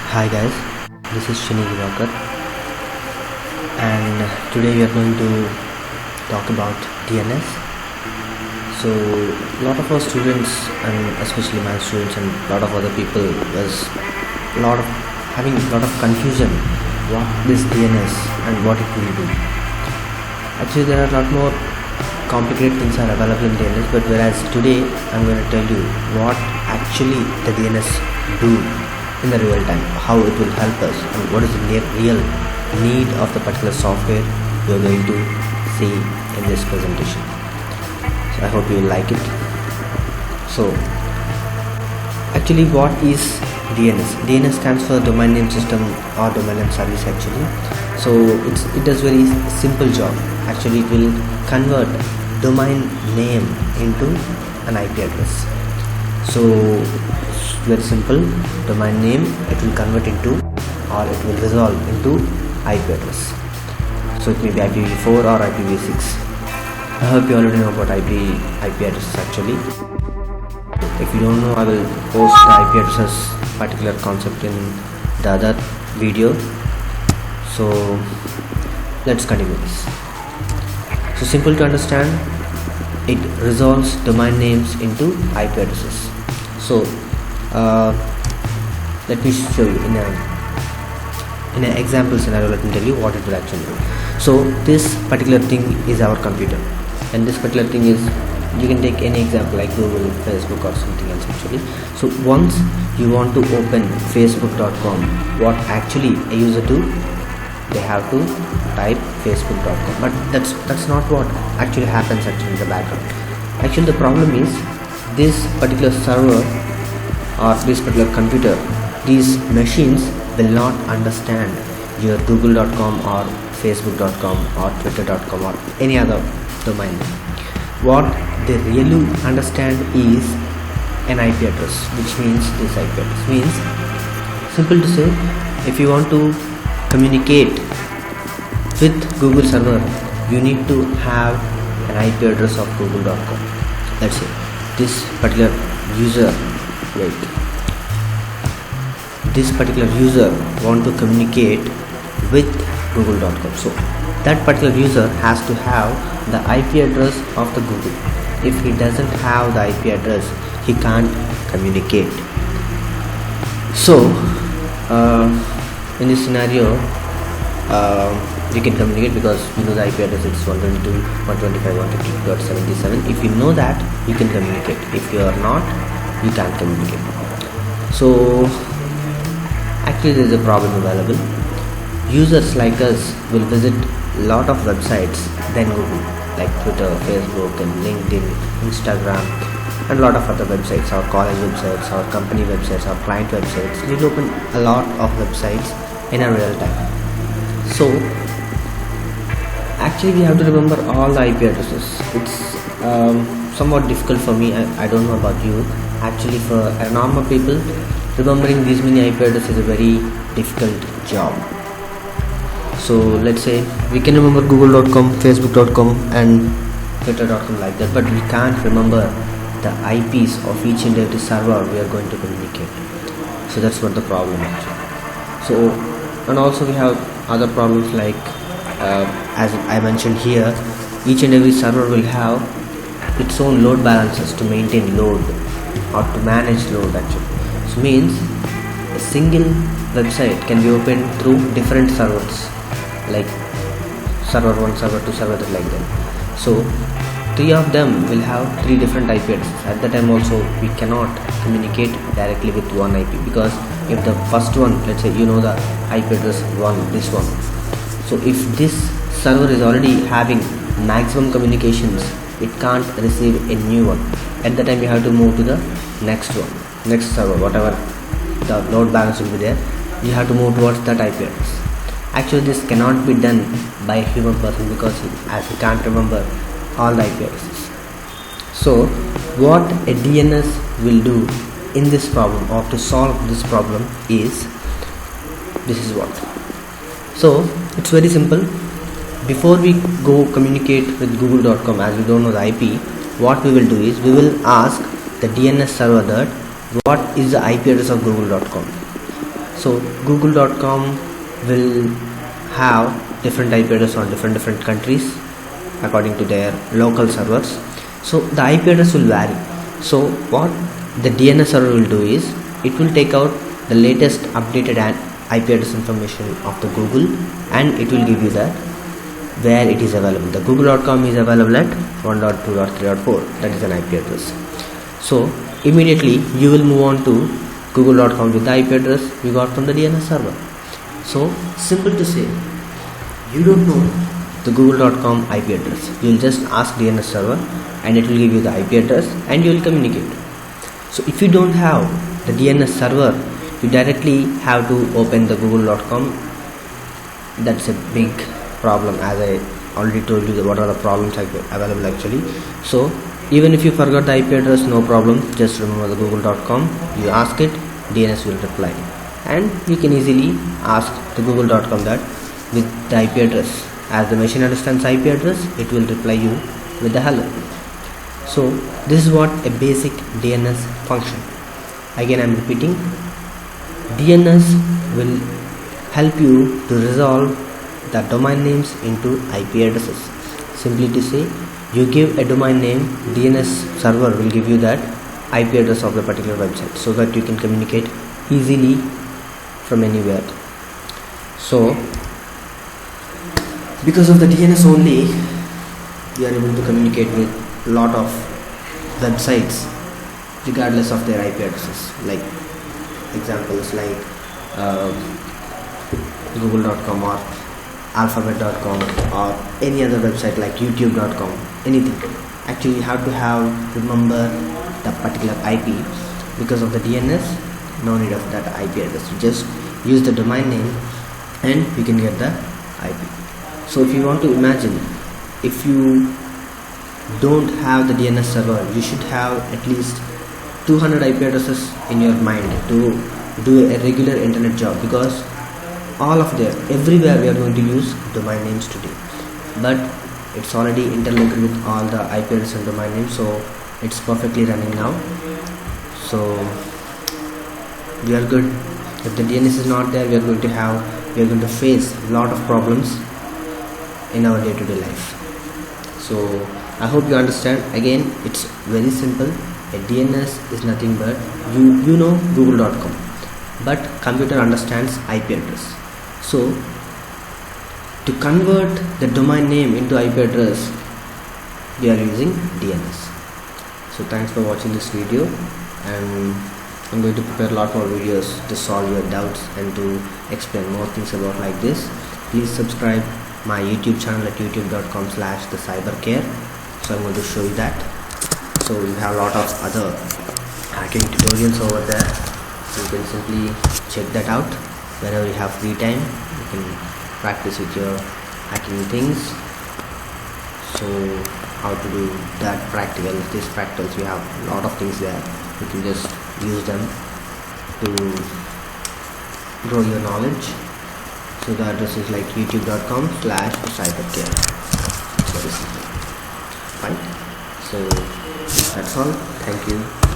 Hi guys, this is Shini Diwakar and today we are going to talk about DNS. So a lot of our students and especially my students and a lot of other people was having a lot of confusion what is DNS and what it will do. Actually there are a lot more complicated things are available in DNS, but whereas today I'm going to tell you what actually the DNS do in the real time, how it will help us and what is the real need of the particular software we are going to see in this presentation. So I hope you will like it. So actually what is DNS? DNS stands for domain name system or domain name service actually. So it does very simple job. Actually it will convert domain name into an IP address. So very simple, domain name it will convert into or it will resolve into IP address. So it may be IPv4 or IPv6. I hope you already know about IP addresses actually. If you don't know, I will post the IP addresses particular concept in the other video. So let's continue this. So simple to understand, it resolves domain names into IP addresses. So let me show you in an example scenario. Let me tell you what it will actually do. So this particular thing is our computer, and this particular thing is, you can take any example like Google, Facebook or something else actually. So once you want to open facebook.com, what actually a user do, they have to type facebook.com, but that's not what actually happens actually in the background. Actually the problem is this particular server or this particular computer, these machines will not understand your google.com or facebook.com or twitter.com or any other domain. What they really understand is an IP address, which means this IP address means, simple to say, if you want to communicate with Google server, you need to have an IP address of google.com. Let's say this particular user want to communicate with google.com. So that particular user has to have the IP address of the Google. If he doesn't have the IP address, he can't communicate. So in this scenario you can communicate because you know the IP address is 122.125.150.77. If you know that, you can communicate. If you are not, you can't communicate. So actually there is a problem available. Users like us will visit a lot of websites than Google, like Twitter, Facebook and LinkedIn, Instagram and a lot of other websites, our college websites, our company websites, our client websites. We'll open a lot of websites in a real time. So actually we have to remember all the IP addresses. It's somewhat difficult for me. I don't know about you. Actually for a normal people, remembering these many IP addresses is a very difficult job. So let's say we can remember google.com, facebook.com and twitter.com like that, but we can't remember the IPs of each and every server we are going to communicate. So that's what the problem actually. So, and also we have other problems like as I mentioned here, each and every server will have its own load balancers to maintain load or to manage load actually. So means a single website can be opened through different servers, like server 1, server 2, server 3 like that. So 3 of them will have 3 different IP addresses. At the time also we cannot communicate directly with one IP, because if the first one, let's say you know the IP address 1, this one, so if this server is already having maximum communications, it can't receive a new one. At the time you have to move to the next one, next server, whatever the load balance will be there, you have to move towards that IP address. Actually this cannot be done by a human person because he can't remember all the IP addresses. So what a DNS will do in this problem or to solve this problem is, this is what. So it's very simple. Before we go communicate with google.com, as we don't know the IP, what we will do is we will ask the DNS server that what is the IP address of google.com. So google.com will have different IP address on different countries according to their local servers. So the IP address will vary. So what the DNS server will do is it will take out the latest updated IP address information of the Google, and it will give you that where it is available. The google.com is available at 1.2.3.4, that is an IP address. So immediately you will move on to google.com with the IP address you got from the DNS server. So simple to say, you don't know the google.com IP address, you will just ask DNS server and it will give you the IP address and you will communicate. So if you don't have the DNS server, you directly have to open the google.com. That's a big problem, as I already told you what are the problems available actually. So even if you forgot the IP address, no problem, just remember the google.com, you ask it, DNS will reply, and you can easily ask the google.com that with the IP address. As the machine understands IP address, it will reply you with the hello. So this is what a basic DNS function. Again I am repeating, DNS will help you to resolve the domain names into IP addresses. Simply to say, you give a domain name, DNS server will give you that IP address of the particular website so that you can communicate easily from anywhere. So because of the DNS only, you are able to communicate with a lot of websites regardless of their IP addresses. Like examples like google.com or alphabet.com or any other website like youtube.com, anything. Actually you have to remember the particular IP. Because of the DNS, no need of that IP address, you just use the domain name and you can get the IP. So if you want to imagine, if you don't have the DNS server, you should have at least 200 IP addresses in your mind to do a regular internet job, because all of them, everywhere we are going to use domain names today. But it's already interlinked with all the IP address and domain names, so it's perfectly running now. So we are good. If the DNS is not there, we are going to face a lot of problems in our day-to-day life. So I hope you understand. Again, it's very simple. A DNS is nothing but you know google.com, but computer understands IP address. So to convert the domain name into IP address, we are using DNS. So thanks for watching this video, and I'm going to prepare a lot more videos to solve your doubts and to explain more things about like this. Please subscribe my YouTube channel at youtube.com/thecybercare. So I'm going to show you that. So you have a lot of other hacking tutorials over there, so you can simply check that out whenever you have free time. You can practice with your hacking things. So how to do that practical, this practicals, we have a lot of things there. You can just use them to grow your knowledge. So the address is like youtube.com/cybercare. It's very simple, right? So that's all. Thank you.